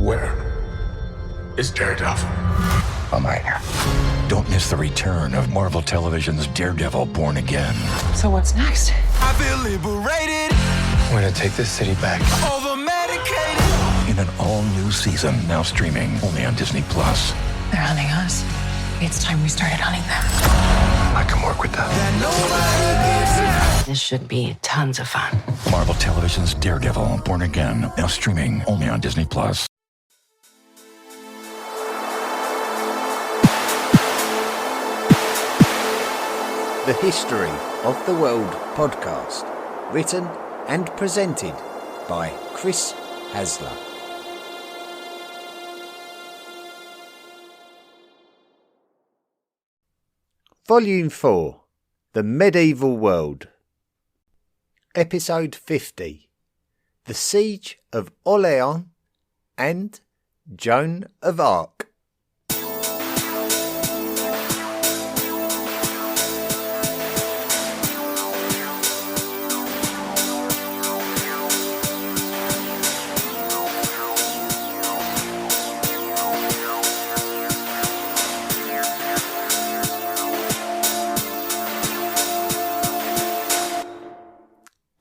Where is Daredevil? I'm right here. Don't miss the return of Marvel Television's Daredevil Born Again. So what's next? I feel liberated. We're gonna take this city back. Over medicated. In an all-new season, now streaming only on Disney+. They're hunting us. It's time we started hunting them. I can work with that. This should be tons of fun. Marvel Television's Daredevil Born Again, now streaming only on Disney+. The History of the World podcast, written and presented by Chris Hasler. Volume 4, The Medieval World. Episode 50, The Siege of Orléans and Joan of Arc.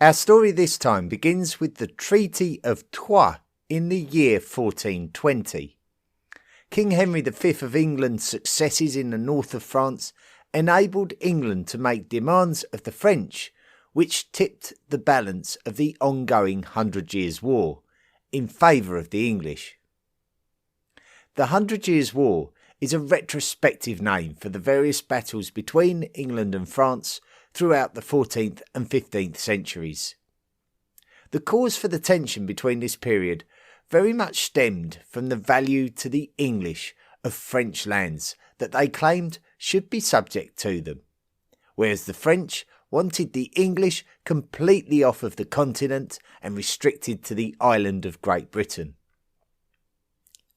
Our story this time begins with the Treaty of Troyes in the year 1420. King Henry V of England's successes in the north of France enabled England to make demands of the French, which tipped the balance of the ongoing 100 Years' War in favour of the English. The 100 Years' War is a retrospective name for the various battles between England and France throughout the 14th and 15th centuries. The cause for the tension between this period very much stemmed from the value to the English of French lands that they claimed should be subject to them, whereas the French wanted the English completely off of the continent and restricted to the island of Great Britain.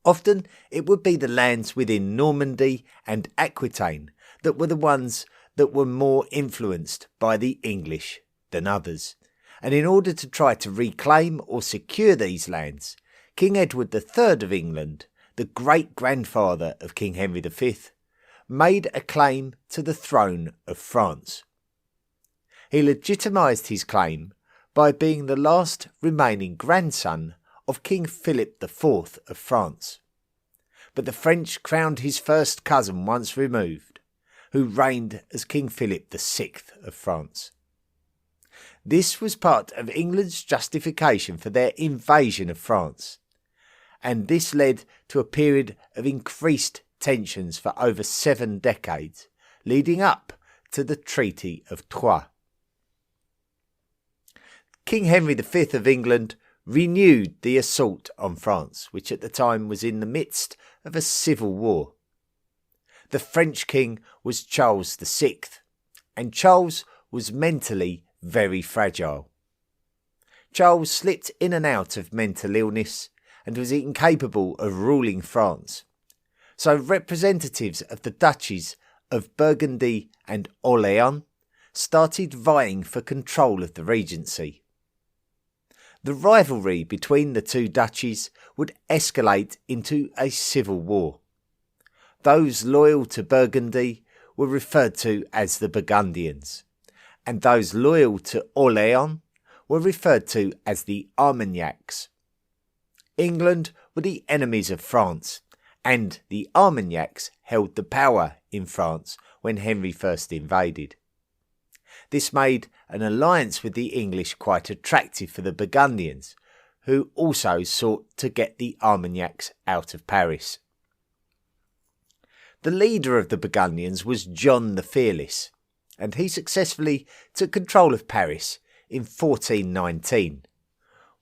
Often it would be the lands within Normandy and Aquitaine that were the ones that were more influenced by the English than others, and in order to try to reclaim or secure these lands, King Edward III of England, the great-grandfather of King Henry V, made a claim to the throne of France. He legitimised his claim by being the last remaining grandson of King Philip IV of France. But the French crowned his first cousin once removed, who reigned as King Philip VI of France. This was part of England's justification for their invasion of France, and this led to a period of increased tensions for over 7 decades, leading up to the Treaty of Troyes. King Henry V of England renewed the assault on France, which at the time was in the midst of a civil war. The French king was Charles VI, and Charles was mentally very fragile. Charles slipped in and out of mental illness and was incapable of ruling France, so representatives of the duchies of Burgundy and Orléans started vying for control of the regency. The rivalry between the two duchies would escalate into a civil war. Those loyal to Burgundy were referred to as the Burgundians, and those loyal to Orléans were referred to as the Armagnacs. England were the enemies of France, and the Armagnacs held the power in France when Henry first invaded. This made an alliance with the English quite attractive for the Burgundians, who also sought to get the Armagnacs out of Paris. The leader of the Burgundians was John the Fearless, and he successfully took control of Paris in 1419,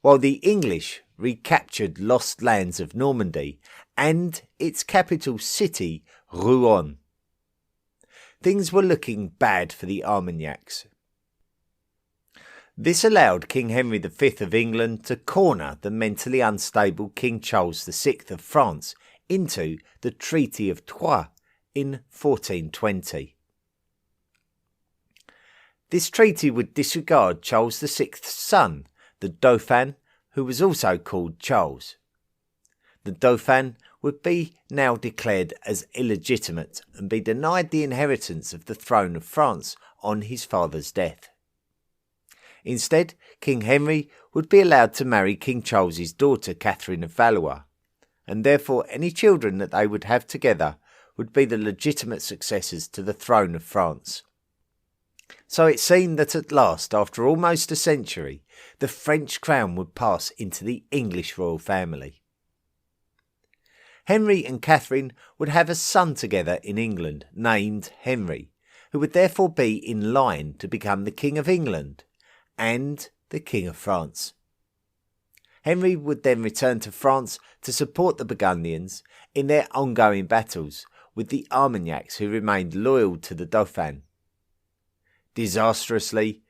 while the English recaptured lost lands of Normandy and its capital city, Rouen. Things were looking bad for the Armagnacs. This allowed King Henry V of England to corner the mentally unstable King Charles VI of France into the Treaty of Troyes in 1420. This treaty would disregard Charles VI's son, the Dauphin, who was also called Charles. The Dauphin would be now declared as illegitimate and be denied the inheritance of the throne of France on his father's death. Instead, King Henry would be allowed to marry King Charles's daughter Catherine of Valois, and therefore any children that they would have together would be the legitimate successors to the throne of France. So it seemed that at last, after almost a century, the French crown would pass into the English royal family. Henry and Catherine would have a son together in England named Henry, who would therefore be in line to become the King of England and the King of France. Henry would then return to France to support the Burgundians in their ongoing battles with the Armagnacs, who remained loyal to the Dauphin. Disastrously,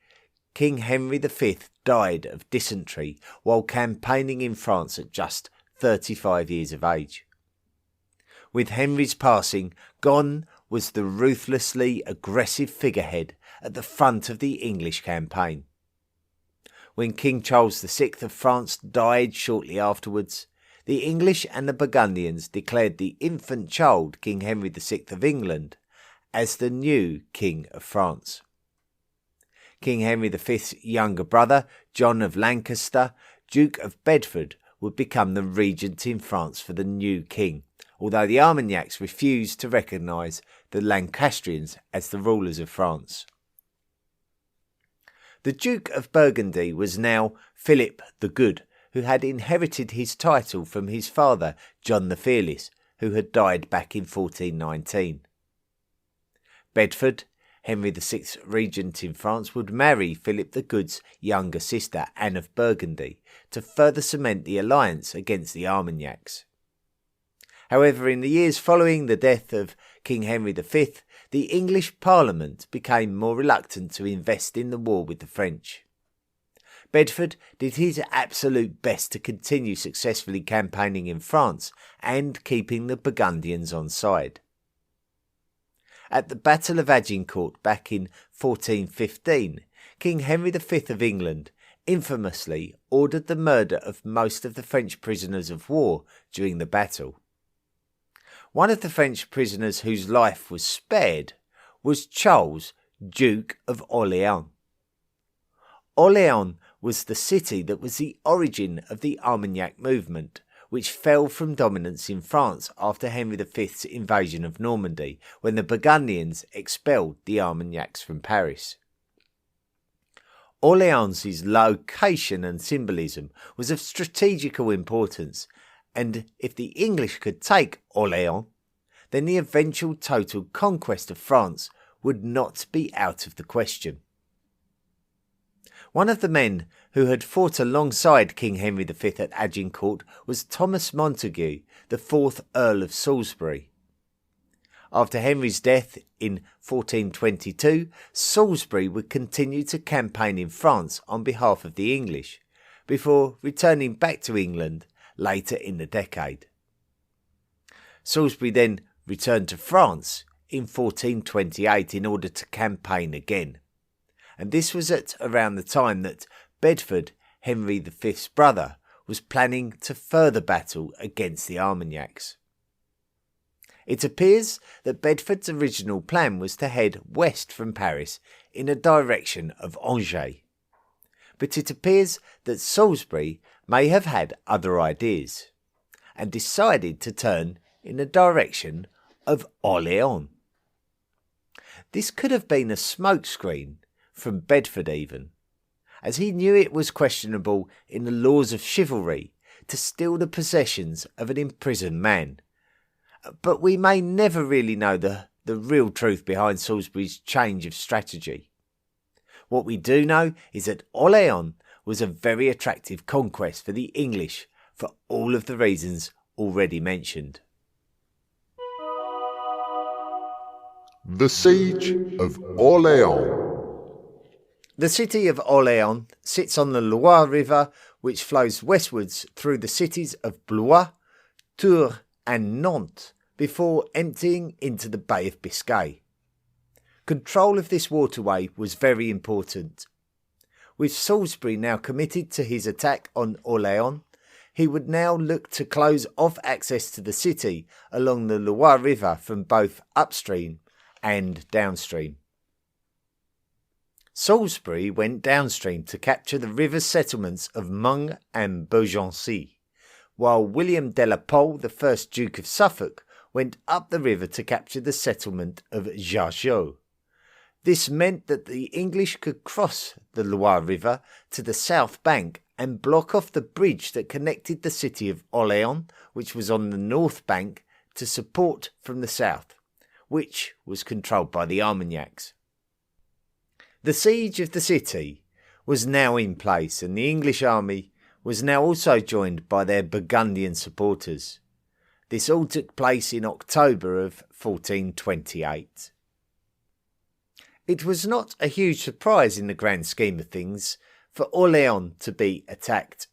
King Henry V died of dysentery while campaigning in France at just 35 years of age. With Henry's passing, gone was the ruthlessly aggressive figurehead at the front of the English campaign. When King Charles VI of France died shortly afterwards, the English and the Burgundians declared the infant child, King Henry VI of England, as the new King of France. King Henry V's younger brother, John of Lancaster, Duke of Bedford, would become the regent in France for the new king, although the Armagnacs refused to recognise the Lancastrians as the rulers of France. The Duke of Burgundy was now Philip the Good, who had inherited his title from his father, John the Fearless, who had died back in 1419. Bedford, Henry VI's regent in France, would marry Philip the Good's younger sister, Anne of Burgundy, to further cement the alliance against the Armagnacs. However, in the years following the death of King Henry V, the English Parliament became more reluctant to invest in the war with the French. Bedford did his absolute best to continue successfully campaigning in France and keeping the Burgundians on side. At the Battle of Agincourt back in 1415, King Henry V of England infamously ordered the murder of most of the French prisoners of war during the battle. One of the French prisoners whose life was spared was Charles, Duke of Orléans. Orléans was the city that was the origin of the Armagnac movement, which fell from dominance in France after Henry V's invasion of Normandy, when the Burgundians expelled the Armagnacs from Paris. Orléans' location and symbolism was of strategical importance, and if the English could take Orléans, then the eventual total conquest of France would not be out of the question. One of the men who had fought alongside King Henry V at Agincourt was Thomas Montague, the 4th Earl of Salisbury. After Henry's death in 1422, Salisbury would continue to campaign in France on behalf of the English, before returning back to England later in the decade. Salisbury then returned to France in 1428 in order to campaign again, and this was at around the time that Bedford, Henry V's brother, was planning to further battle against the Armagnacs. It appears that Bedford's original plan was to head west from Paris in a direction of Angers, but it appears that Salisbury may have had other ideas and decided to turn in the direction of Orléans. This could have been a smokescreen from Bedford even, as he knew it was questionable in the laws of chivalry to steal the possessions of an imprisoned man. But we may never really know the real truth behind Salisbury's change of strategy. What we do know is that Orléans was a very attractive conquest for the English for all of the reasons already mentioned. The Siege of Orléans. The city of Orléans sits on the Loire River, which flows westwards through the cities of Blois, Tours and Nantes before emptying into the Bay of Biscay. Control of this waterway was very important. With Salisbury now committed to his attack on Orléans, he would now look to close off access to the city along the Loire River from both upstream and downstream. Salisbury went downstream to capture the river settlements of Meung and Beaugency, while William de la Pole, the first Duke of Suffolk, went up the river to capture the settlement of Jargeau. This meant that the English could cross the Loire River to the south bank and block off the bridge that connected the city of Orléans, which was on the north bank, to support from the south, which was controlled by the Armagnacs. The siege of the city was now in place, and the English army was now also joined by their Burgundian supporters. This all took place in October of 1428. It was not a huge surprise in the grand scheme of things for Orléans to be attacked.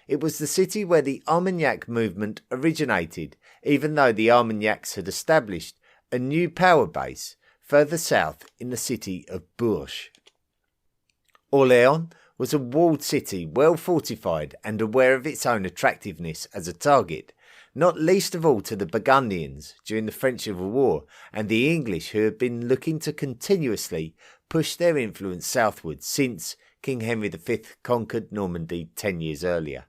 It was the city where the Armagnac movement originated, even though the Armagnacs had established a new power base further south in the city of Bourges. Orléans was a walled city, well fortified and aware of its own attractiveness as a target, not least of all to the Burgundians during the French Civil War and the English, who had been looking to continuously push their influence southward since King Henry V conquered Normandy 10 years earlier.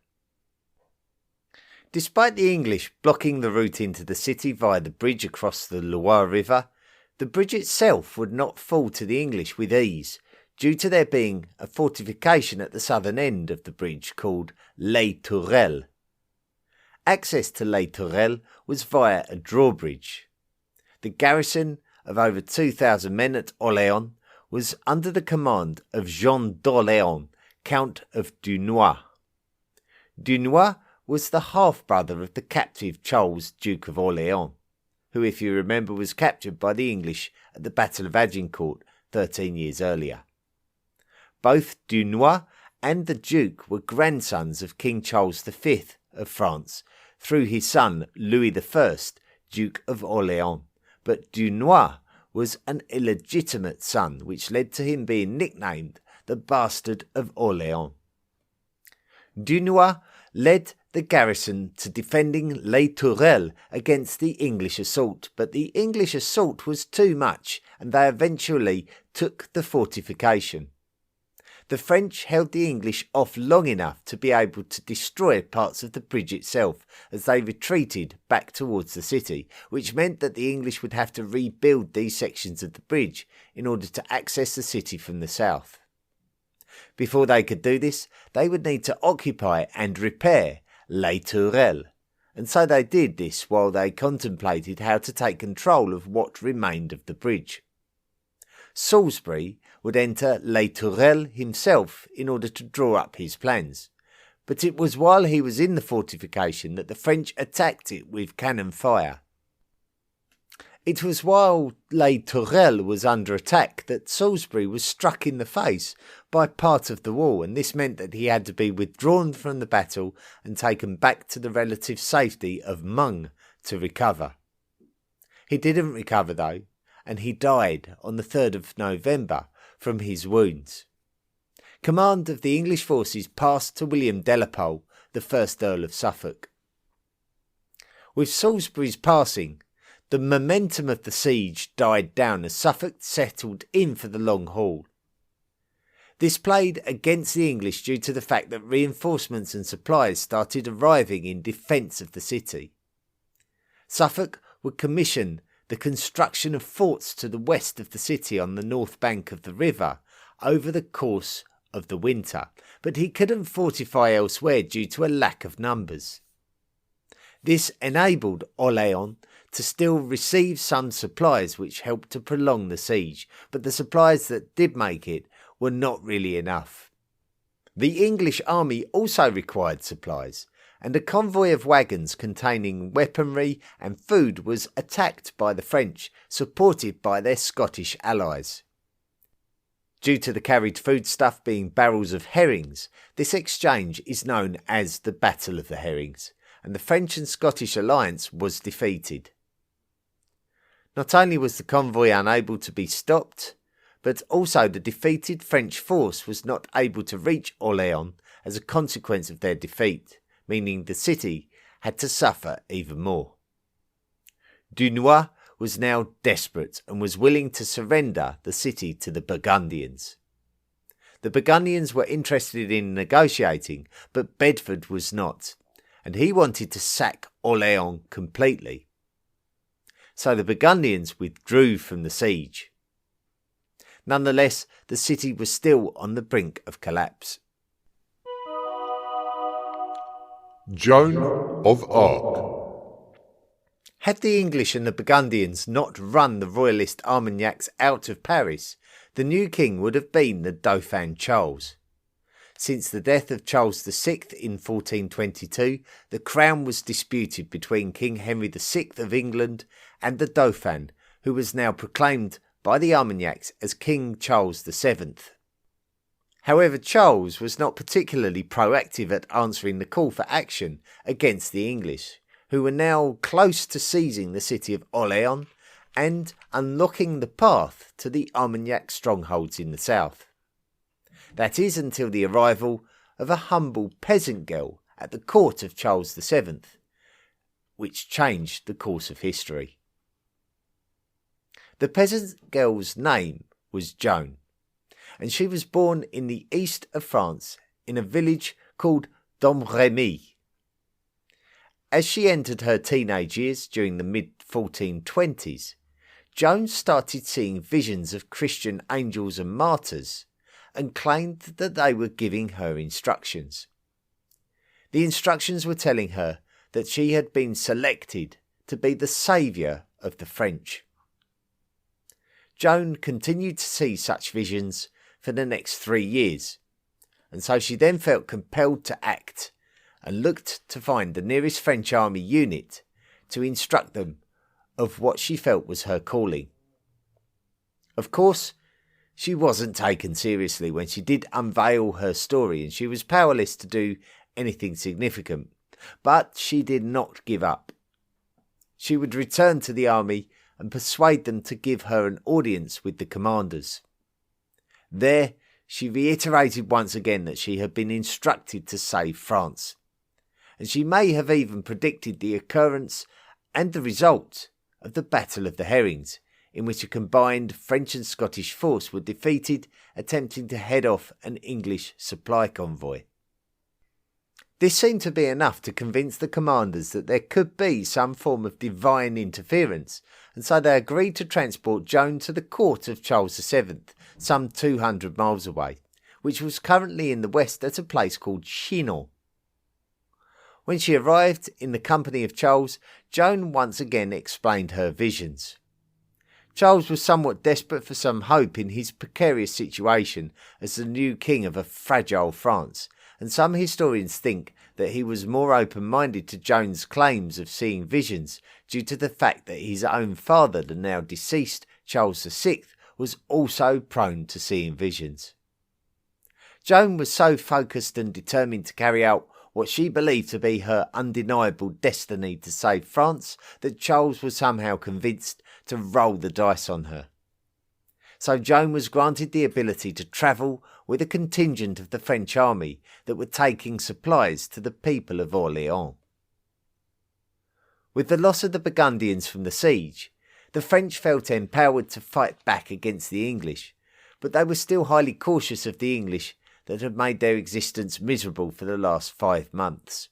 Despite the English blocking the route into the city via the bridge across the Loire River, the bridge itself would not fall to the English with ease, due to there being a fortification at the southern end of the bridge called Les Tourelles. Access to Les Tourelles was via a drawbridge. The garrison of over 2,000 men at Orléans was under the command of Jean d'Orléans, Count of Dunois. Dunois was the half-brother of the captive Charles, Duke of Orléans, who, if you remember, was captured by the English at the Battle of Agincourt 13 years earlier. Both Dunois and the Duke were grandsons of King Charles V of France through his son Louis I, Duke of Orléans, but Dunois was an illegitimate son, which led to him being nicknamed the Bastard of Orléans. Dunois led the garrison to defending Les Tourelles against the English assault, but the English assault was too much and they eventually took the fortification. The French held the English off long enough to be able to destroy parts of the bridge itself as they retreated back towards the city, which meant that the English would have to rebuild these sections of the bridge in order to access the city from the south. Before they could do this, they would need to occupy and repair Les Tourelles, and so they did this while they contemplated how to take control of what remained of the bridge. Salisbury would enter Les Tourelles himself in order to draw up his plans, but it was while he was in the fortification that the French attacked it with cannon fire. It was while Les Tourelles was under attack that Salisbury was struck in the face by part of the wall, and this meant that he had to be withdrawn from the battle and taken back to the relative safety of Meung to recover. He didn't recover though, and he died on the 3rd of November from his wounds. Command of the English forces passed to William de la Pole, the 1st Earl of Suffolk. With Salisbury's passing, the momentum of the siege died down as Suffolk settled in for the long haul. This played against the English due to the fact that reinforcements and supplies started arriving in defence of the city. Suffolk would commission the construction of forts to the west of the city on the north bank of the river over the course of the winter, but he couldn't fortify elsewhere due to a lack of numbers. This enabled Orléans to still receive some supplies which helped to prolong the siege, but the supplies that did make it were not really enough. The English army also required supplies, and a convoy of wagons containing weaponry and food was attacked by the French, supported by their Scottish allies. Due to the carried foodstuff being barrels of herrings, this exchange is known as the Battle of the Herrings, and the French and Scottish alliance was defeated. Not only was the convoy unable to be stopped, but also the defeated French force was not able to reach Orléans as a consequence of their defeat, meaning the city had to suffer even more. Dunois was now desperate and was willing to surrender the city to the Burgundians. The Burgundians were interested in negotiating, but Bedford was not, and he wanted to sack Orléans completely. So the Burgundians withdrew from the siege. Nonetheless, the city was still on the brink of collapse. Joan of Arc. Had the English and the Burgundians not run the royalist Armagnacs out of Paris, the new king would have been the Dauphin Charles. Since the death of Charles VI in 1422, the crown was disputed between King Henry VI of England and the Dauphin, who was now proclaimed by the Armagnacs as King Charles VII. However, Charles was not particularly proactive at answering the call for action against the English, who were now close to seizing the city of Orléans and unlocking the path to the Armagnac strongholds in the south. That is until the arrival of a humble peasant girl at the court of Charles VII, which changed the course of history. The peasant girl's name was Joan, and she was born in the east of France in a village called Domremy. As she entered her teenage years during the mid-1420s, Joan started seeing visions of Christian angels and martyrs and claimed that they were giving her instructions. The instructions were telling her that she had been selected to be the saviour of the French. Joan continued to see such visions for the next 3 years, and so she then felt compelled to act and looked to find the nearest French army unit to instruct them of what she felt was her calling. Of course, she wasn't taken seriously when she did unveil her story, and she was powerless to do anything significant, but she did not give up. She would return to the army and persuade them to give her an audience with the commanders. There, she reiterated once again that she had been instructed to save France, and she may have even predicted the occurrence and the result of the Battle of the Herrings, in which a combined French and Scottish force were defeated attempting to head off an English supply convoy. This seemed to be enough to convince the commanders that there could be some form of divine interference, and so they agreed to transport Joan to the court of Charles VII, some 200 miles away, which was currently in the west at a place called Chinon. When she arrived in the company of Charles, Joan once again explained her visions. Charles was somewhat desperate for some hope in his precarious situation as the new king of a fragile France, and some historians think that he was more open-minded to Joan's claims of seeing visions due to the fact that his own father, the now deceased Charles VI, was also prone to seeing visions. Joan was so focused and determined to carry out what she believed to be her undeniable destiny to save France that Charles was somehow convinced to roll the dice on her. So Joan was granted the ability to travel with a contingent of the French army that were taking supplies to the people of Orléans. With the loss of the Burgundians from the siege, the French felt empowered to fight back against the English, but they were still highly cautious of the English that had made their existence miserable for the last 5 months.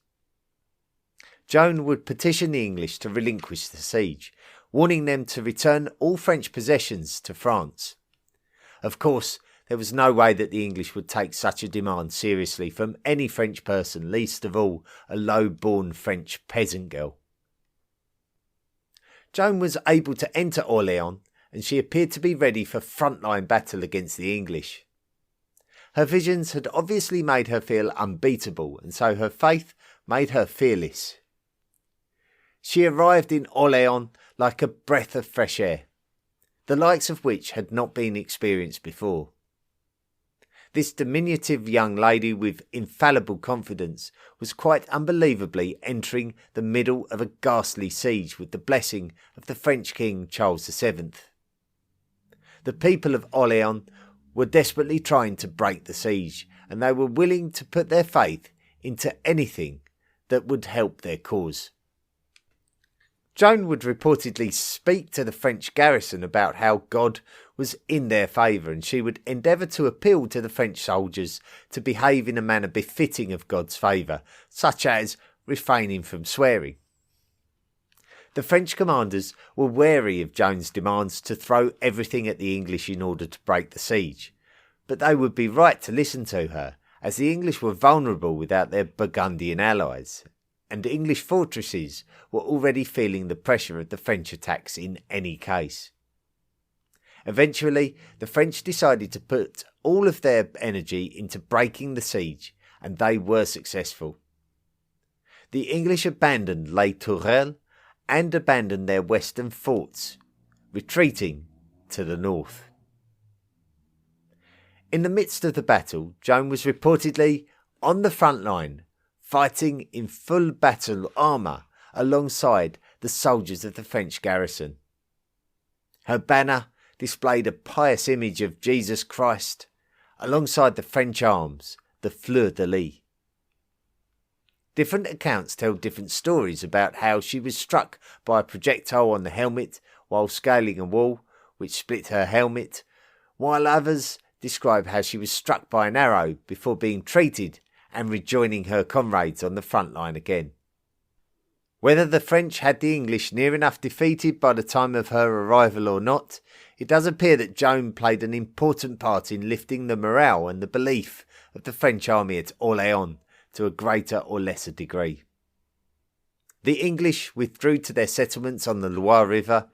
Joan would petition the English to relinquish the siege, warning them to return all French possessions to France. Of course, there was no way that the English would take such a demand seriously from any French person, least of all a low-born French peasant girl. Joan was able to enter Orléans, and she appeared to be ready for frontline battle against the English. Her visions had obviously made her feel unbeatable, and so her faith made her fearless. She arrived in Orléans like a breath of fresh air, the likes of which had not been experienced before. This diminutive young lady with infallible confidence was quite unbelievably entering the middle of a ghastly siege with the blessing of the French King Charles VII. The people of Orléans were desperately trying to break the siege, and they were willing to put their faith into anything that would help their cause. Joan would reportedly speak to the French garrison about how God was in their favour, and she would endeavour to appeal to the French soldiers to behave in a manner befitting of God's favour, such as refraining from swearing. The French commanders were wary of Joan's demands to throw everything at the English in order to break the siege, but they would be right to listen to her, as the English were vulnerable without their Burgundian allies, and English fortresses were already feeling the pressure of the French attacks in any case. Eventually, the French decided to put all of their energy into breaking the siege, and they were successful. The English abandoned Les Tourelles and abandoned their western forts, retreating to the north. In the midst of the battle, Joan was reportedly on the front line, fighting in full battle armour alongside the soldiers of the French garrison. Her banner displayed a pious image of Jesus Christ, alongside the French arms, the fleur-de-lis. Different accounts tell different stories about how she was struck by a projectile on the helmet while scaling a wall, which split her helmet, while others describe how she was struck by an arrow before being treated and rejoining her comrades on the front line again. Whether the French had the English near enough defeated by the time of her arrival or not, it does appear that Joan played an important part in lifting the morale and the belief of the French army at Orléans to a greater or lesser degree. The English withdrew to their settlements on the Loire River,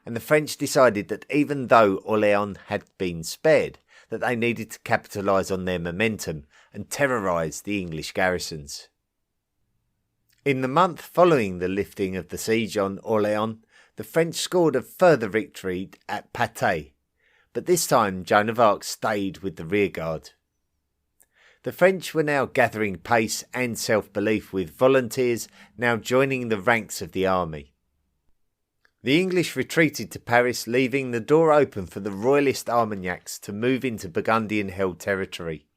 and the French decided that even though Orléans had been spared, that they needed to capitalise on their momentum and terrorise the English garrisons. In the month following the lifting of the siege on Orléans, the French scored a further victory at Patay, but this time Joan of Arc stayed with the rearguard. The French were now gathering pace and self-belief, with volunteers now joining the ranks of the army. The English retreated to Paris, leaving the door open for the royalist Armagnacs to move into Burgundian-held territory.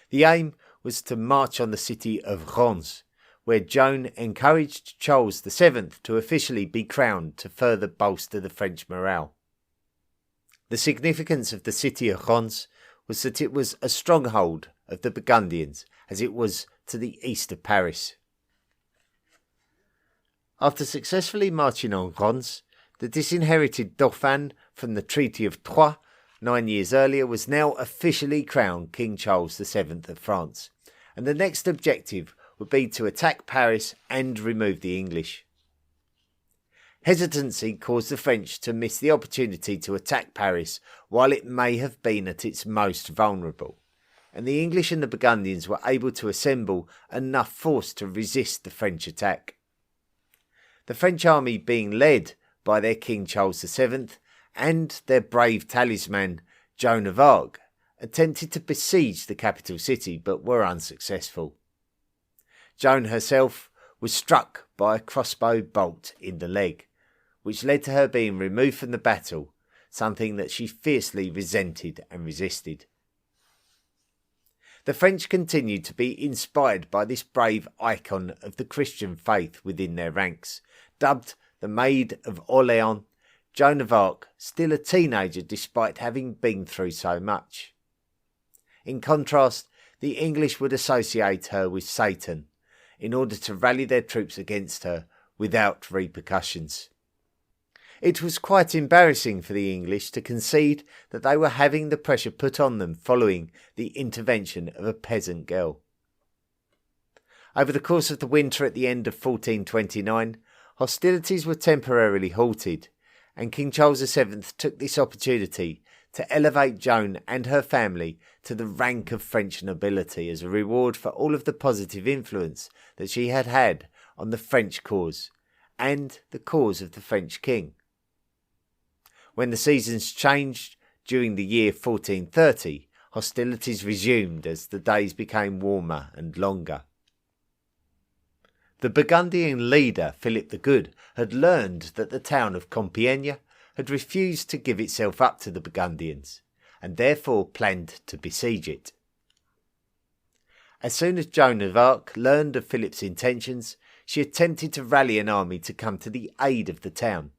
The aim was to march on the city of Reims, where Joan encouraged Charles VII to officially be crowned to further bolster the French morale. The significance of the city of Reims was that it was a stronghold of the Burgundians, as it was to the east of Paris. After successfully marching on Reims, the disinherited Dauphin from the Treaty of Troyes 9 years earlier was now officially crowned King Charles VII of France, and the next objective would be to attack Paris and remove the English. Hesitancy caused the French to miss the opportunity to attack Paris while it may have been at its most vulnerable, and the English and the Burgundians were able to assemble enough force to resist the French attack. The French army, being led by their King Charles VII and their brave talisman Joan of Arc, attempted to besiege the capital city but were unsuccessful. Joan herself was struck by a crossbow bolt in the leg, which led to her being removed from the battle, something that she fiercely resented and resisted. The French continued to be inspired by this brave icon of the Christian faith within their ranks. Dubbed the Maid of Orléans, Joan of Arc, still a teenager despite having been through so much. In contrast, the English would associate her with Satan, in order to rally their troops against her without repercussions. It was quite embarrassing for the English to concede that they were having the pressure put on them following the intervention of a peasant girl. Over the course of the winter at the end of 1429, hostilities were temporarily halted, and King Charles VII took this opportunity to elevate Joan and her family to the rank of French nobility as a reward for all of the positive influence that she had had on the French cause and the cause of the French king. When the seasons changed during the year 1430, hostilities resumed as the days became warmer and longer. The Burgundian leader, Philip the Good, had learned that the town of Compiègne had refused to give itself up to the Burgundians, and therefore planned to besiege it. As soon as Joan of Arc learned of Philip's intentions, she attempted to rally an army to come to the aid of the town.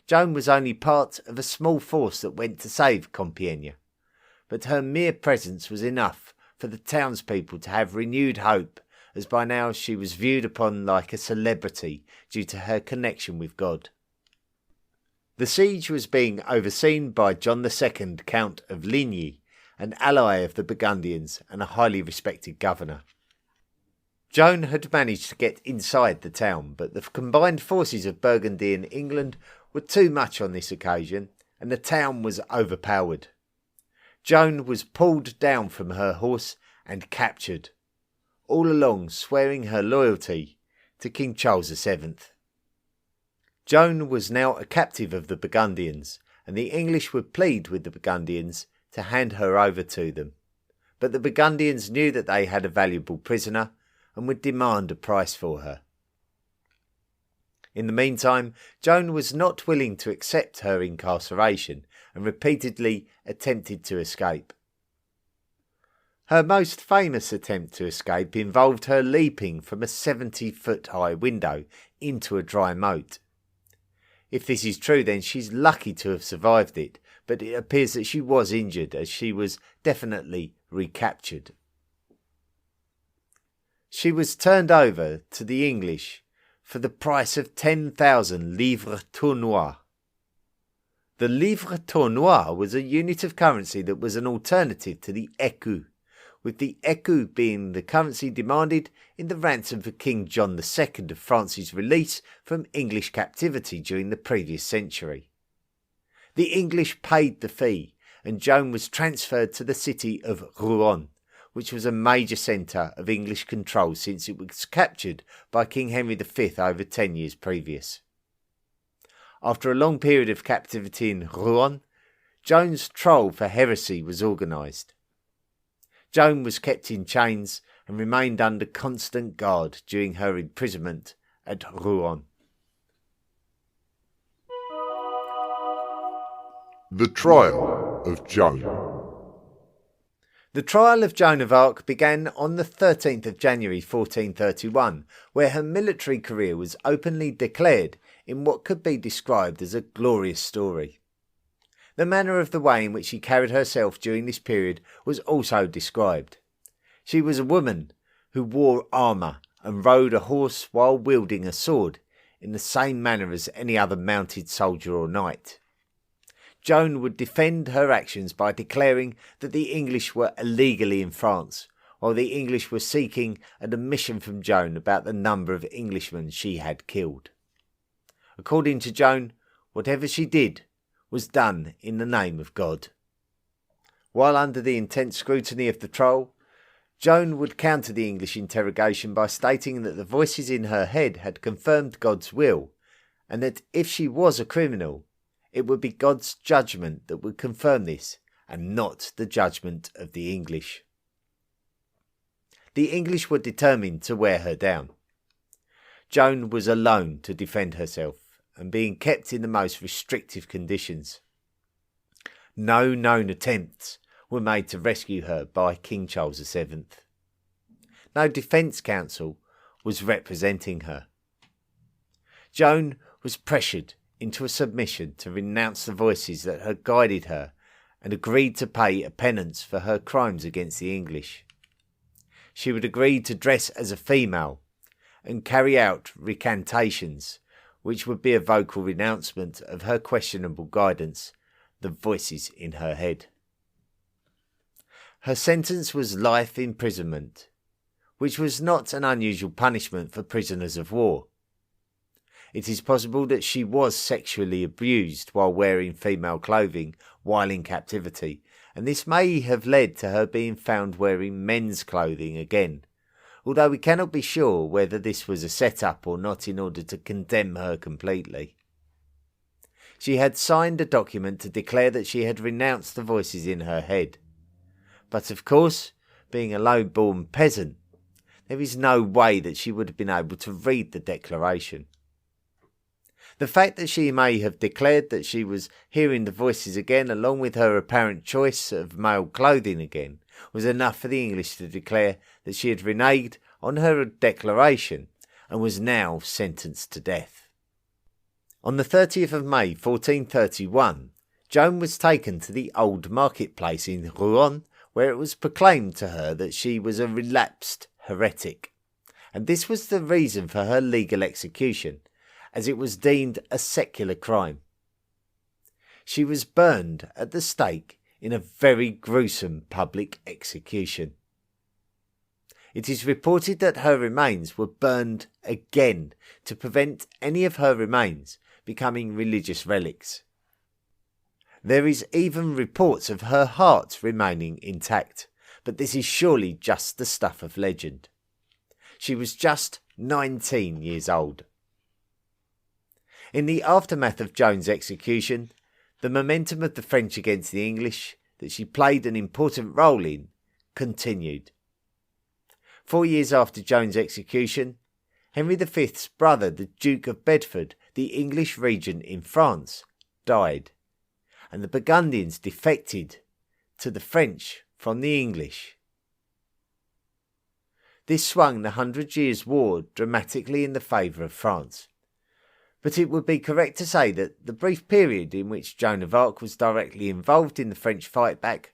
Joan was only part of a small force that went to save Compiègne, but her mere presence was enough for the townspeople to have renewed hope, as by now she was viewed upon like a celebrity due to her connection with God. The siege was being overseen by John II, Count of Ligny, an ally of the Burgundians and a highly respected governor. Joan had managed to get inside the town, but the combined forces of Burgundy and England were too much on this occasion, and the town was overpowered. Joan was pulled down from her horse and captured, all along swearing her loyalty to King Charles VII. Joan was now a captive of the Burgundians, and the English would plead with the Burgundians to hand her over to them. But the Burgundians knew that they had a valuable prisoner and would demand a price for her. In the meantime, Joan was not willing to accept her incarceration and repeatedly attempted to escape. Her most famous attempt to escape involved her leaping from a 70-foot high window into a dry moat. If this is true, then she's lucky to have survived it, but it appears that she was injured, as she was definitely recaptured. She was turned over to the English for the price of 10,000 livres tournois. The livre tournois was a unit of currency that was an alternative to the écu, with the écu being the currency demanded in the ransom for King John II of France's release from English captivity during the previous century. The English paid the fee, and Joan was transferred to the city of Rouen, which was a major centre of English control since it was captured by King Henry V over 10 years previous. After a long period of captivity in Rouen, Joan's trial for heresy was organised. Joan was kept in chains and remained under constant guard during her imprisonment at Rouen. The Trial of Joan. The trial of Joan of Arc began on the 13th of January 1431, where her military career was openly declared in what could be described as a glorious story. The manner of the way in which she carried herself during this period was also described. She was a woman who wore armour and rode a horse while wielding a sword in the same manner as any other mounted soldier or knight. Joan would defend her actions by declaring that the English were illegally in France, while the English were seeking an admission from Joan about the number of Englishmen she had killed. According to Joan, whatever she did was done in the name of God. While under the intense scrutiny of the trial, Joan would counter the English interrogation by stating that the voices in her head had confirmed God's will, and that if she was a criminal, it would be God's judgment that would confirm this, and not the judgment of the English. The English were determined to wear her down. Joan was alone to defend herself, and being kept in the most restrictive conditions. No known attempts were made to rescue her by King Charles VII. No defence counsel was representing her. Joan was pressured into a submission to renounce the voices that had guided her and agreed to pay a penance for her crimes against the English. She would agree to dress as a female and carry out recantations, which would be a vocal renouncement of her questionable guidance, the voices in her head. Her sentence was life imprisonment, which was not an unusual punishment for prisoners of war. It is possible that she was sexually abused while wearing female clothing while in captivity, and this may have led to her being found wearing men's clothing again, although we cannot be sure whether this was a set-up or not in order to condemn her completely. She had signed a document to declare that she had renounced the voices in her head. But of course, being a low-born peasant, there is no way that she would have been able to read the declaration. The fact that she may have declared that she was hearing the voices again, along with her apparent choice of male clothing again, was enough for the English to declare that she had reneged on her declaration and was now sentenced to death. On the 30th of May 1431, Joan was taken to the old marketplace in Rouen, where it was proclaimed to her that she was a relapsed heretic, and this was the reason for her legal execution, as it was deemed a secular crime. She was burned at the stake in a very gruesome public execution. It is reported that her remains were burned again to prevent any of her remains becoming religious relics. There is even reports of her heart remaining intact, but this is surely just the stuff of legend. She was just 19 years old. In the aftermath of Joan's execution, the momentum of the French against the English, that she played an important role in, continued. 4 years after Joan's execution, Henry V's brother, the Duke of Bedford, the English regent in France, died, and the Burgundians defected to the French from the English. This swung the 100 Years' War dramatically in the favour of France. But it would be correct to say that the brief period in which Joan of Arc was directly involved in the French fight back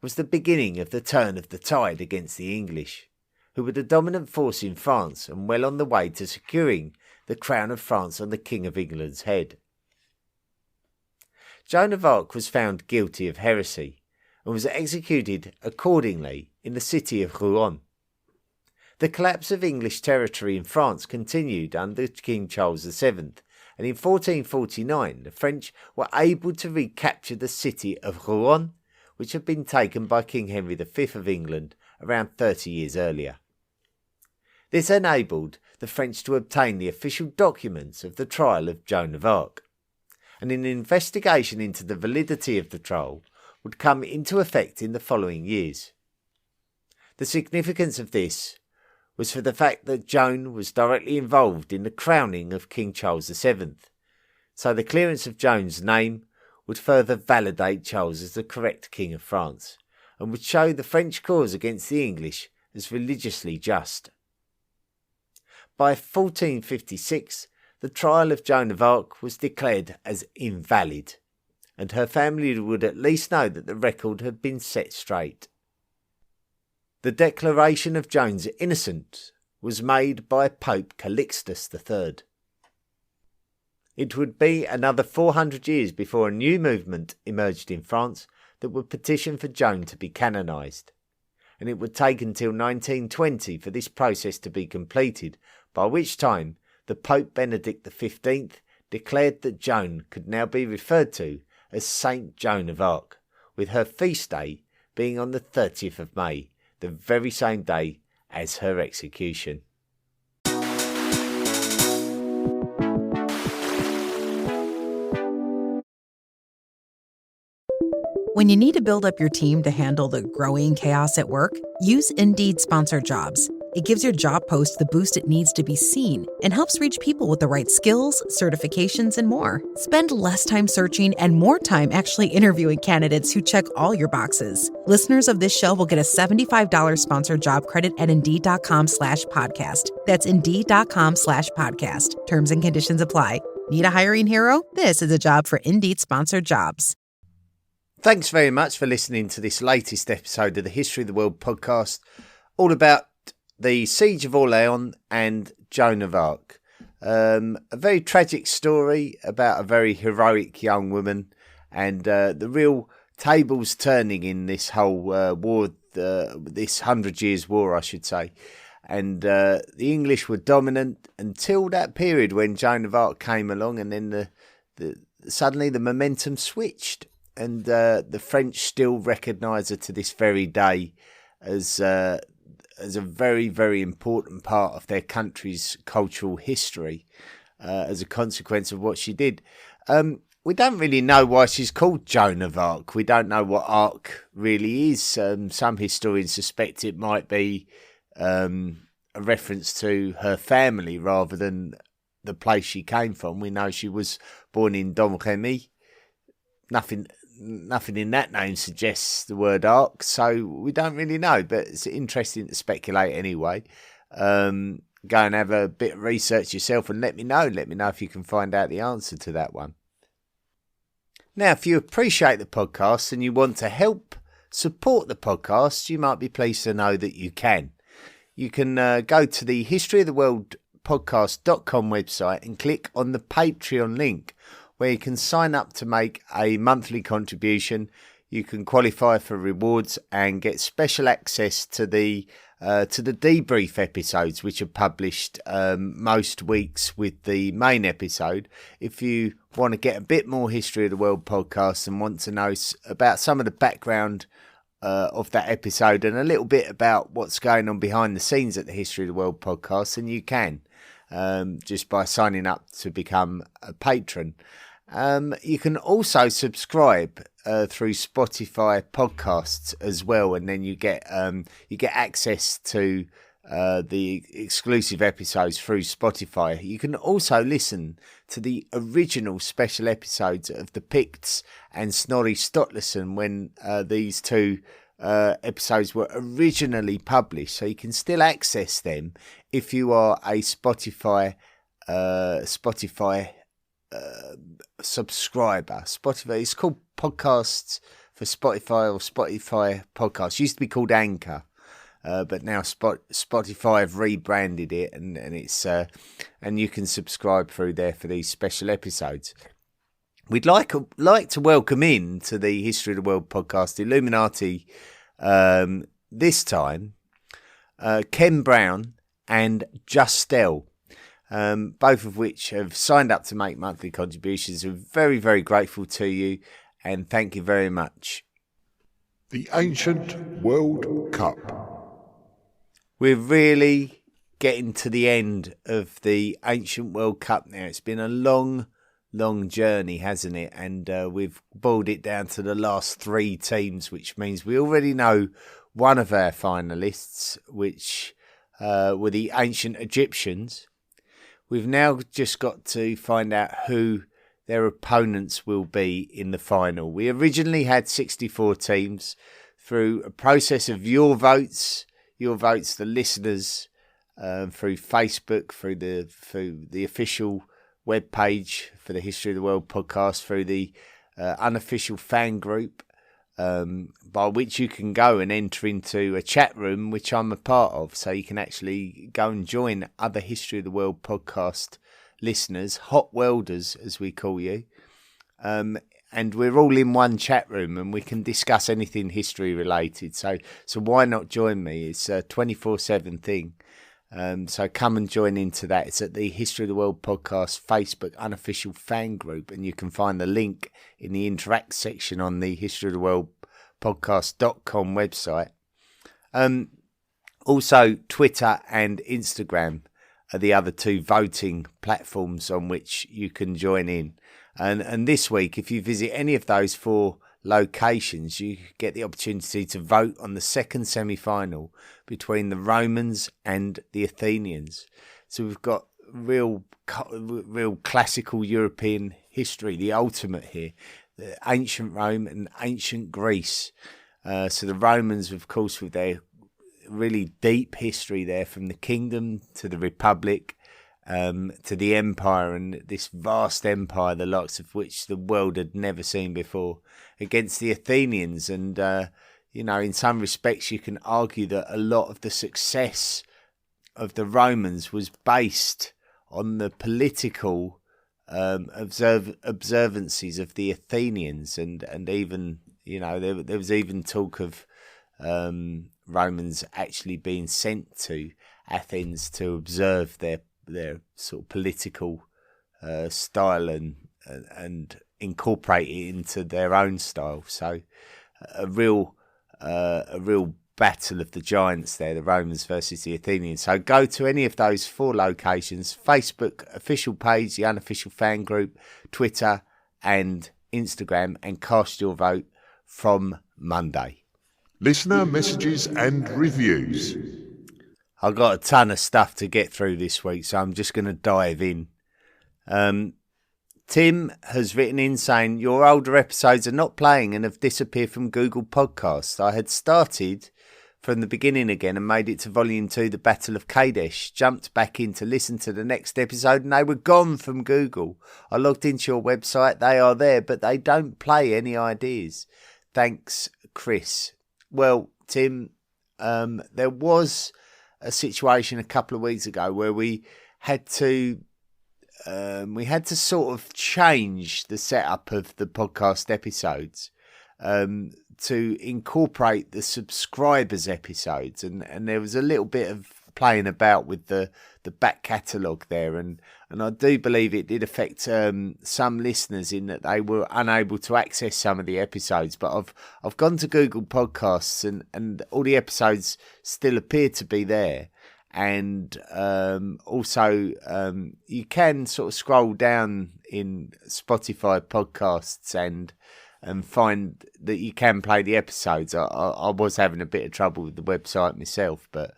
was the beginning of the turn of the tide against the English, who were the dominant force in France and well on the way to securing the crown of France on the King of England's head. Joan of Arc was found guilty of heresy and was executed accordingly in the city of Rouen. The collapse of English territory in France continued under King Charles VII, and in 1449 the French were able to recapture the city of Rouen, which had been taken by King Henry V of England around 30 years earlier. This enabled the French to obtain the official documents of the trial of Joan of Arc, and an investigation into the validity of the trial would come into effect in the following years. The significance of this was for the fact that Joan was directly involved in the crowning of King Charles VII, so the clearance of Joan's name would further validate Charles as the correct King of France, and would show the French cause against the English as religiously just. By 1456, the trial of Joan of Arc was declared as invalid, and her family would at least know that the record had been set straight. The declaration of Joan's innocence was made by Pope Calixtus III. It would be another 400 years before a new movement emerged in France that would petition for Joan to be canonised, and it would take until 1920 for this process to be completed, by which time the Pope Benedict XV declared that Joan could now be referred to as Saint Joan of Arc, with her feast day being on the 30th of May, the very same day as her execution. When you need to build up your team to handle the growing chaos at work, use Indeed Sponsored Jobs. It gives your job post the boost it needs to be seen and helps reach people with the right skills, certifications, and more. Spend less time searching and more time actually interviewing candidates who check all your boxes. Listeners of this show will get a $75 sponsored job credit at Indeed.com/podcast. That's Indeed.com/podcast. Terms and conditions apply. Need a hiring hero? This is a job for Indeed Sponsored Jobs. Thanks very much for listening to this latest episode of the History of the World podcast, all about the Siege of Orléans and Joan of Arc. A very tragic story about a very heroic young woman, and the real tables turning in this whole war, this 100 Years' War, I should say. And the English were dominant until that period when Joan of Arc came along, and then suddenly the momentum switched. And the French still recognise her to this very day as a very, very important part of their country's cultural history as a consequence of what she did. We don't really know why she's called Joan of Arc. We don't know what Arc really is. Some historians suspect it might be a reference to her family rather than the place she came from. We know she was born in Domremy. nothing in that name suggests the word ark, so we don't really know, but it's interesting to speculate anyway. Go and have a bit of research yourself and let me know if you can find out the answer to that one. Now, if you appreciate the podcast and you want to help support the podcast, you might be pleased to know that you can. You can go to the historyoftheworldpodcast.com website and click on the Patreon link, where you can sign up to make a monthly contribution. You can qualify for rewards and get special access to the debrief episodes, which are published most weeks with the main episode. If you want to get a bit more History of the World podcast and want to know about some of the background of that episode and a little bit about what's going on behind the scenes at the History of the World podcast, then you can just by signing up to become a patron. You can also subscribe through Spotify podcasts as well, and then you get access to the exclusive episodes through Spotify. You can also listen to the original special episodes of the Picts and Snorri Sturluson when these two episodes were originally published, so you can still access them if you are a Spotify subscriber. Spotify, it's called Podcasts for Spotify, or Spotify Podcasts. It used to be called Anchor, but now Spotify have rebranded it, and it's and you can subscribe through there for these special episodes. We'd like to welcome in to the History of the World podcast Illuminati this time Ken Brown and Justel, both of which have signed up to make monthly contributions. We're very, very grateful to you, and thank you very much. The Ancient World Cup. We're really getting to the end of the Ancient World Cup now. It's been a long journey, hasn't it? And we've boiled it down to the last three teams, which means we already know one of our finalists, which were the ancient Egyptians. We've now just got to find out who their opponents will be in the final. We originally had 64 teams. Through a process of your votes, the listeners, through Facebook, through the official web page for the History of the World podcast, through the unofficial fan group, by which you can go and enter into a chat room, which I'm a part of, so you can actually go and join other History of the World podcast listeners, hot welders as we call you, and we're all in one chat room and we can discuss anything history related, so why not join me? It's a 24/7 thing. So come and join into that. It's at the History of the World podcast Facebook unofficial fan group, and you can find the link in the interact section on the History of the World podcast.com website. Also, Twitter and Instagram are the other two voting platforms on which you can join in. And this week, if you visit any of those four locations, you get the opportunity to vote on the second semi-final between the Romans and the Athenians. So we've got real classical European history, the ultimate here, the ancient Rome and ancient Greece. So the Romans, of course, with their really deep history there, from the kingdom to the republic, to the empire, and this vast empire, the likes of which the world had never seen before, against the Athenians. And, in some respects, you can argue that a lot of the success of the Romans was based on the political observances of the Athenians. And even, there was even talk of Romans actually being sent to Athens to observe their sort of political style and incorporate it into their own style. So a real battle of the giants there, the Romans versus the Athenians. So go to any of those four locations: Facebook official page, the unofficial fan group, Twitter and Instagram, and cast your vote from Monday. Listener messages and reviews. I've got a ton of stuff to get through this week, so I'm just going to dive in. Tim has written in saying, your older episodes are not playing and have disappeared from Google Podcasts. I had started from the beginning again and made it to volume 2, The Battle of Kadesh. Jumped back in to listen to the next episode and they were gone from Google. I logged into your website. They are there, but they don't play any ideas. Thanks, Chris. Well, Tim, there was a situation a couple of weeks ago where we had to sort of change the setup of the podcast episodes to incorporate the subscribers episodes, and there was a little bit of playing about with the back catalogue there, and I do believe it did affect some listeners in that they were unable to access some of the episodes. But I've gone to Google Podcasts and all the episodes still appear to be there. And also you can sort of scroll down in Spotify podcasts and find that you can play the episodes. I was having a bit of trouble with the website myself, but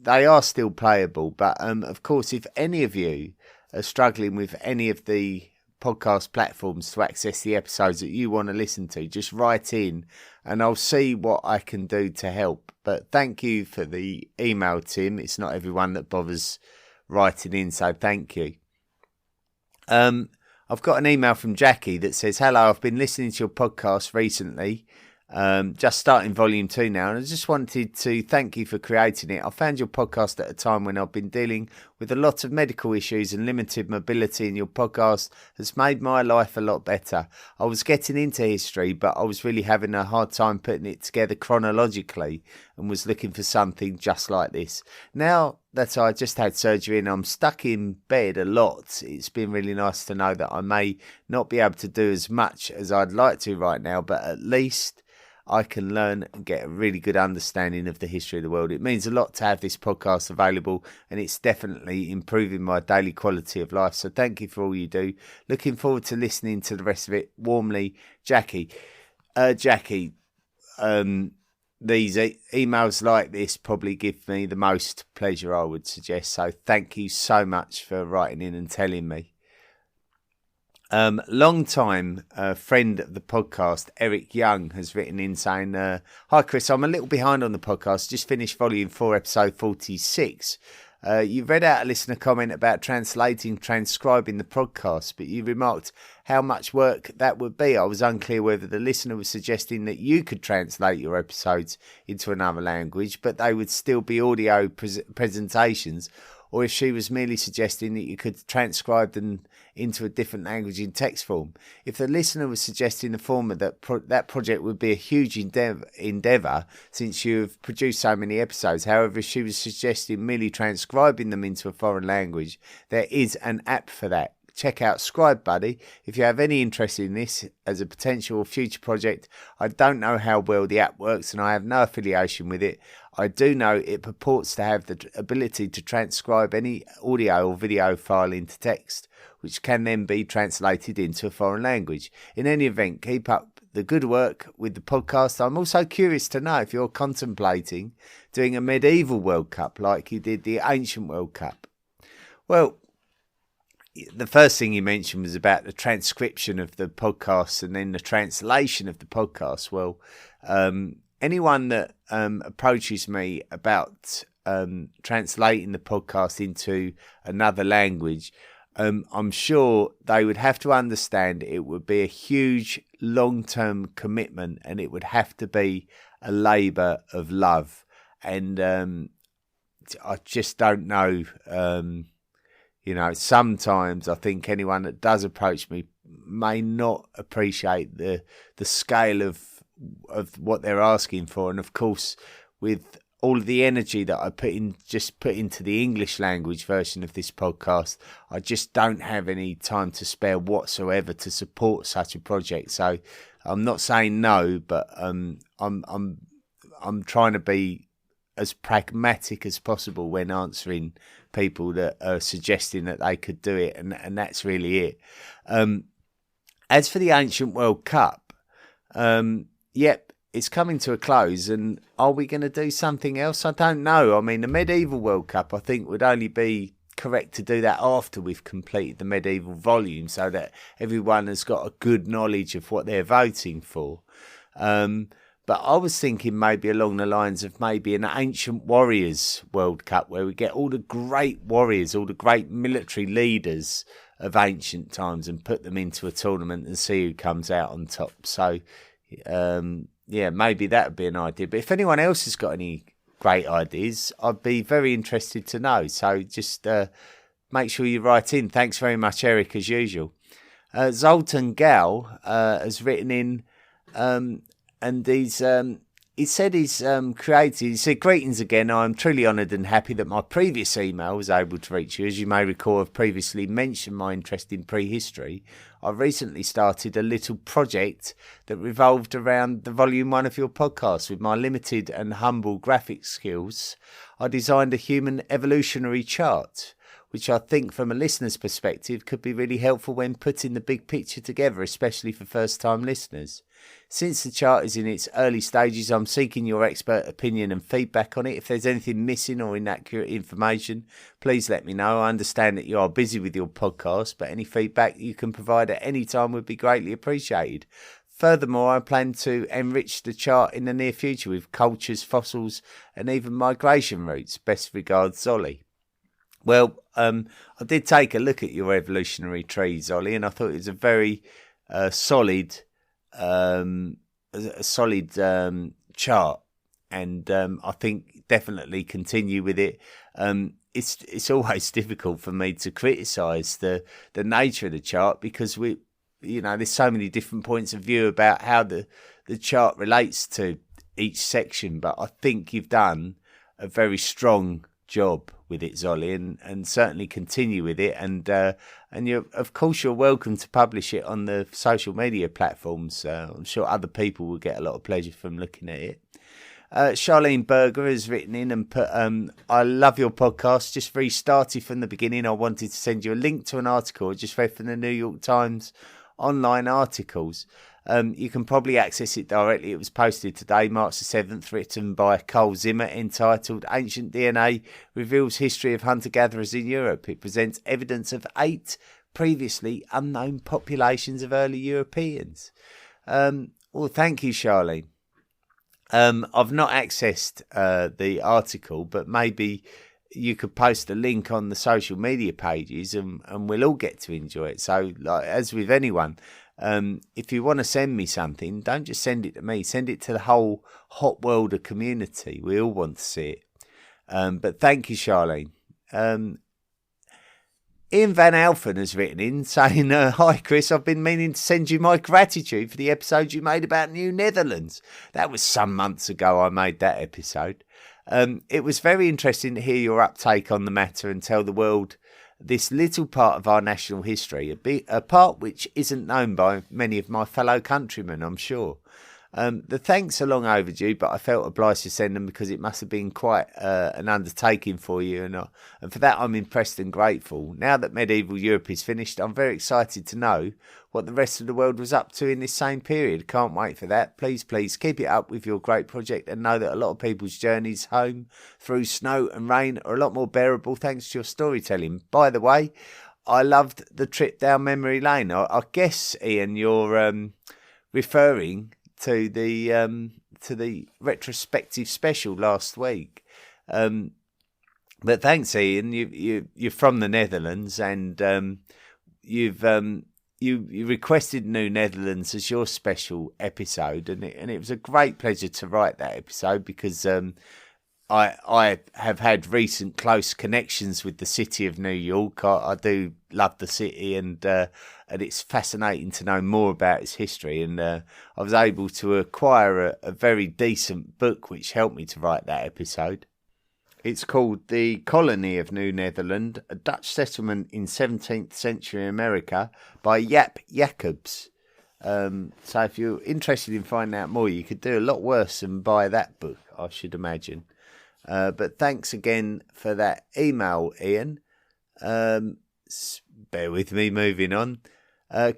they are still playable. But of course, if any of you are struggling with any of the podcast platforms to access the episodes that you want to listen to, just write in and I'll see what I can do to help. But thank you for the email, Tim. It's not everyone that bothers writing in, so thank you. I've got an email from Jackie that says, hello, I've been listening to your podcast recently, just starting volume 2 now, and I just wanted to thank you for creating it. I found your podcast at a time when I've been dealing with a lot of medical issues and limited mobility, and your podcast has made my life a lot better. I was getting into history, but I was really having a hard time putting it together chronologically and was looking for something just like this. Now that I just had surgery and I'm stuck in bed a lot, it's been really nice to know that I may not be able to do as much as I'd like to right now, but at least I can learn and get a really good understanding of the history of the world. It means a lot to have this podcast available, and it's definitely improving my daily quality of life. So thank you for all you do. Looking forward to listening to the rest of it. Warmly, Jackie. Jackie, these emails like this probably give me the most pleasure, I would suggest. So thank you so much for writing in and telling me. Long time friend of the podcast, Eric Young, has written in saying, hi Chris, I'm a little behind on the podcast, just finished volume 4 episode 46. You read out a listener comment about transcribing the podcast, but you remarked how much work that would be. I was unclear whether the listener was suggesting that you could translate your episodes into another language, but they would still be audio presentations, or if she was merely suggesting that you could transcribe them into a different language in text form. If the listener was suggesting the former, that project would be a huge endeavour since you have produced so many episodes. However, if she was suggesting merely transcribing them into a foreign language, there is an app for that. Check out Scribe Buddy if you have any interest in this as a potential future project. I don't know how well the app works and I have no affiliation with it. I do know it purports to have the ability to transcribe any audio or video file into text, which can then be translated into a foreign language. In any event, keep up the good work with the podcast. I'm also curious to know if you're contemplating doing a medieval World Cup like you did the ancient World Cup. Well, the first thing you mentioned was about the transcription of the podcast and then the translation of the podcast. Well, anyone that approaches me about translating the podcast into another language, I'm sure they would have to understand it would be a huge long-term commitment and it would have to be a labour of love. And I just don't know. Sometimes I think anyone that does approach me may not appreciate the scale of what they're asking for. And of course, with all of the energy that I put into the English language version of this podcast, I just don't have any time to spare whatsoever to support such a project. So I'm not saying no, but I'm trying to be as pragmatic as possible when answering people that are suggesting that they could do it, and that's really it. As for the ancient World Cup, yep, it's coming to a close, and are we going to do something else? I don't know. I mean, the medieval World Cup, I think, would only be correct to do that after we've completed the medieval volume, so that everyone has got a good knowledge of what they're voting for. But I was thinking maybe along the lines of maybe an Ancient Warriors World Cup, where we get all the great warriors, all the great military leaders of ancient times, and put them into a tournament and see who comes out on top. So, yeah, maybe that would be an idea. But if anyone else has got any great ideas, I'd be very interested to know. So just make sure you write in. Thanks very much, Eric, as usual. Zoltan Gal has written in, and he said he's created. He said, "Greetings again. I'm truly honoured and happy that my previous email was able to reach you. As you may recall, I've previously mentioned my interest in prehistory. I've recently started a little project that revolved around the volume 1 of your podcast. With my limited and humble graphic skills, I designed a human evolutionary chart, which I think from a listener's perspective could be really helpful when putting the big picture together, especially for first-time listeners. Since the chart is in its early stages, I'm seeking your expert opinion and feedback on it. If there's anything missing or inaccurate information, please let me know. I understand that you are busy with your podcast, but any feedback you can provide at any time would be greatly appreciated. Furthermore, I plan to enrich the chart in the near future with cultures, fossils, and even migration routes. Best regards, Zolly." Well, I did take a look at your evolutionary tree, Zolly, and I thought it was a very solid chart, and I think definitely continue with it. It's always difficult for me to criticise the nature of the chart, because there's so many different points of view about how the chart relates to each section, but I think you've done a very strong job with it, Zolly, and certainly continue with it, and you're welcome to publish it on the social media platforms. I'm sure other people will get a lot of pleasure from looking at it. Charlene Berger has written in and put, "I love your podcast. Just restarted from the beginning. I wanted to send you a link to an article I just read from the New York Times online articles. You can probably access it directly. It was posted today, March the 7th, written by Carl Zimmer, entitled 'Ancient DNA Reveals History of Hunter-Gatherers in Europe.' It presents evidence of 8 previously unknown populations of early Europeans." Well, thank you, Charlene. I've not accessed the article, but maybe you could post a link on the social media pages, and we'll all get to enjoy it. So, like, as with anyone, if you want to send me something, don't just send it to me. Send it to the whole Hot Worlder community. We all want to see it. But thank you, Charlene. Ian Van Alphen has written in saying, "Hi Chris, I've been meaning to send you my gratitude for the episode you made about New Netherlands. That was some months ago I made that episode. It was very interesting to hear your uptake on the matter and tell the world this little part of our national history, a part which isn't known by many of my fellow countrymen, I'm sure. The thanks are long overdue, but I felt obliged to send them because it must have been quite an undertaking for you, and for that I'm impressed and grateful. Now that medieval Europe is finished, I'm very excited to know what the rest of the world was up to in this same period. Can't wait for that. Please keep it up with your great project, and know that a lot of people's journeys home through snow and rain are a lot more bearable thanks to your storytelling. By the way, I loved the trip down memory lane." I guess, Ian, you're referring to the retrospective special last week. But thanks, Ian. You're from the Netherlands, and you requested New Netherlands as your special episode, and it was a great pleasure to write that episode, because I have had recent close connections with the city of New York. I do love the city, and it's fascinating to know more about its history. And I was able to acquire a very decent book which helped me to write that episode. It's called The Colony of New Netherland, a Dutch Settlement in 17th Century America by Jaap Jacobs. So if you're interested in finding out more, you could do a lot worse than buy that book, I should imagine. But thanks again for that email, Ian. Bear with me, moving on.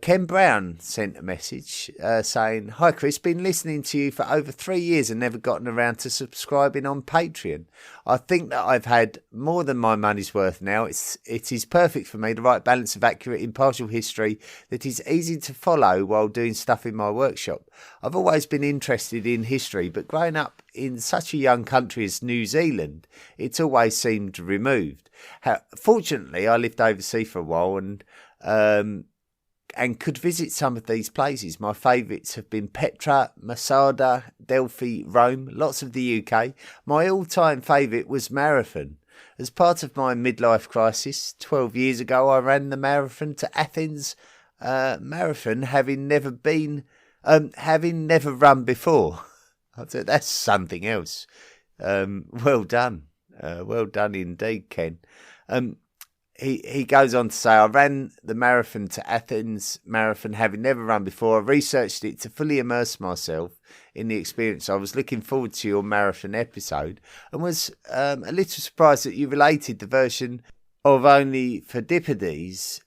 Ken Brown sent a message saying, "Hi Chris, been listening to you for over 3 years and never gotten around to subscribing on Patreon. I think that I've had more than my money's worth now. It is perfect for me, the right balance of accurate, impartial history that is easy to follow while doing stuff in my workshop. I've always been interested in history, but growing up in such a young country as New Zealand, it's always seemed removed. Fortunately, I lived overseas for a while and could visit some of these places. My favourites have been Petra, Masada, Delphi, Rome, lots of the UK. My all-time favourite was Marathon. As part of my midlife crisis, 12 years ago, I ran the marathon to Athens. Marathon, having never run before." I thought, that's something else. Well done. Well done indeed, Ken. He goes on to say, "I ran the marathon to Athens marathon, having never run before. I researched it to fully immerse myself in the experience. I was looking forward to your marathon episode and was a little surprised that you related the version of Only Phidippides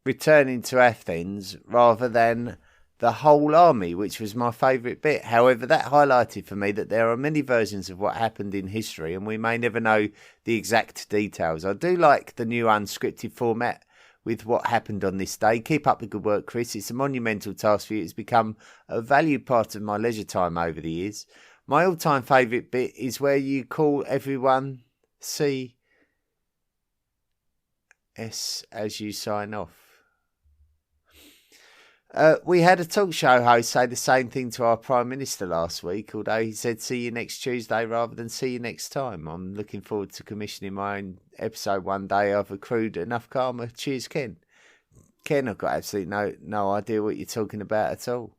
returning to Athens rather than the whole army, which was my favourite bit. However, that highlighted for me that there are many versions of what happened in history and we may never know the exact details. I do like the new unscripted format with what happened on this day. Keep up the good work, Chris. It's a monumental task for you. It's become a valued part of my leisure time over the years. My all-time favourite bit is where you call everyone CS as you sign off." We had a talk show host say the same thing to our Prime Minister last week, although he said see you next Tuesday rather than see you next time. I'm looking forward to commissioning my own episode one day. I've accrued enough karma. Cheers, Ken. Ken, I've got absolutely no idea what you're talking about at all.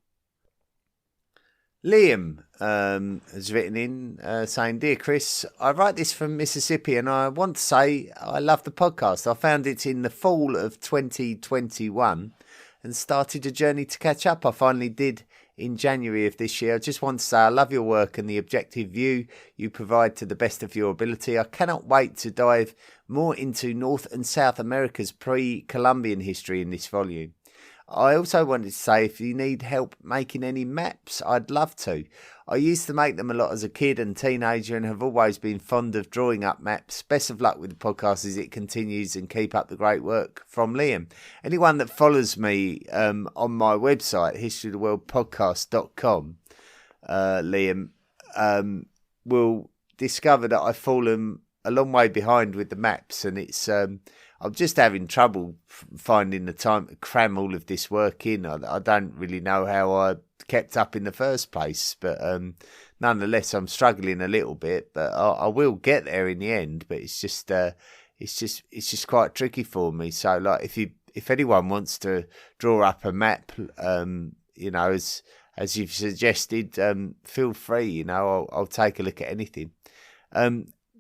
Liam has written in saying, "Dear Chris, I write this from Mississippi and I want to say I love the podcast. I found it in the fall of 2021 and started a journey to catch up. I finally did in January of this year. I just want to say I love your work and the objective view you provide to the best of your ability. I cannot wait to dive more into North and South America's pre-Columbian history in this volume. I also wanted to say if you need help making any maps, I'd love to. I used to make them a lot as a kid and teenager and have always been fond of drawing up maps. Best of luck with the podcast as it continues and keep up the great work." From Liam. Anyone that follows me on my website, historyoftheworldpodcast.com, Liam, will discover that I've fallen a long way behind with the maps, and it's I'm just having trouble finding the time to cram all of this work in. I don't really know how I kept up in the first place, but nonetheless, I'm struggling a little bit. But I will get there in the end. But it's just quite tricky for me. So, like, if anyone wants to draw up a map, as you've suggested, feel free. I'll take a look at anything.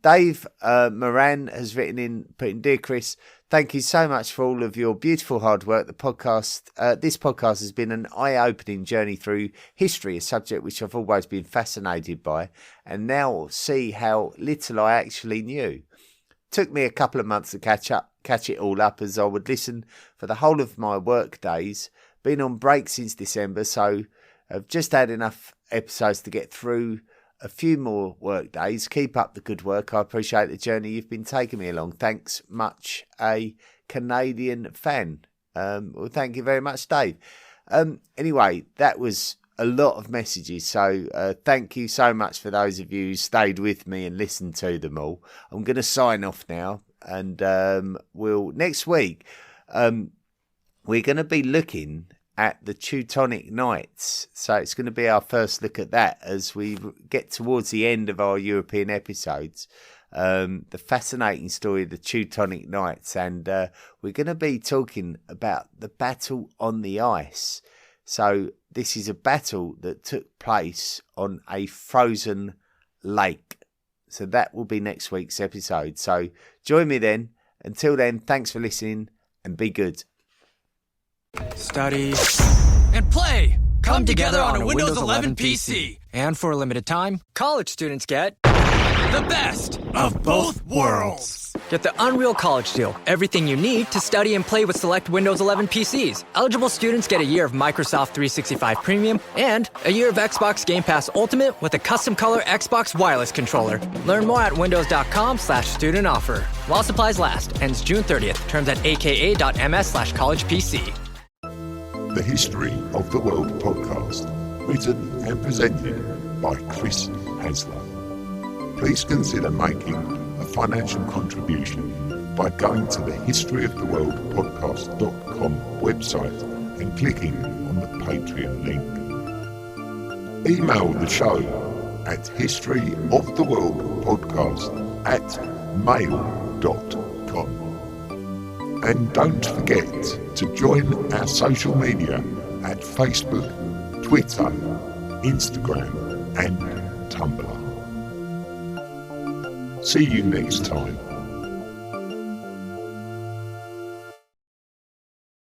Dave Moran has written in, putting, "Dear Chris, thank you so much for all of your beautiful hard work. This podcast has been an eye-opening journey through history, a subject which I've always been fascinated by, and now see how little I actually knew. Took me a couple of months to catch it all up, as I would listen for the whole of my work days. Been on break since December, so I've just had enough episodes to get through a few more work days. Keep up the good work. I appreciate the journey you've been taking me along. Thanks much, a Canadian fan." Well, thank you very much, Dave. Anyway, that was a lot of messages. So thank you so much for those of you who stayed with me and listened to them all. I'm going to sign off now. And next week, we're going to be looking at the Teutonic Knights. So it's going to be our first look at that as we get towards the end of our European episodes. The fascinating story of the Teutonic Knights. And we're going to be talking about the battle on the ice. So this is a battle that took place on a frozen lake. So that will be next week's episode. So join me then. Until then, thanks for listening and be good. Study and play come together on a Windows 11 PC. And for a limited time, college students get the best of both worlds. Get the Unreal College Deal. Everything you need to study and play with select Windows 11 PCs. Eligible students get a year of Microsoft 365 Premium and a year of Xbox Game Pass Ultimate with a custom color Xbox wireless controller. Learn more at windows.com/student offer. While supplies last. Ends June 30th. Terms at aka.ms/collegepc. The History of the World podcast, written and presented by Chris Hasler. Please consider making a financial contribution by going to the historyoftheworldpodcast.com website and clicking on the Patreon link. Email the show at historyoftheworldpodcast@mail.com. And don't forget to join our social media at Facebook, Twitter, Instagram and Tumblr. See you next time.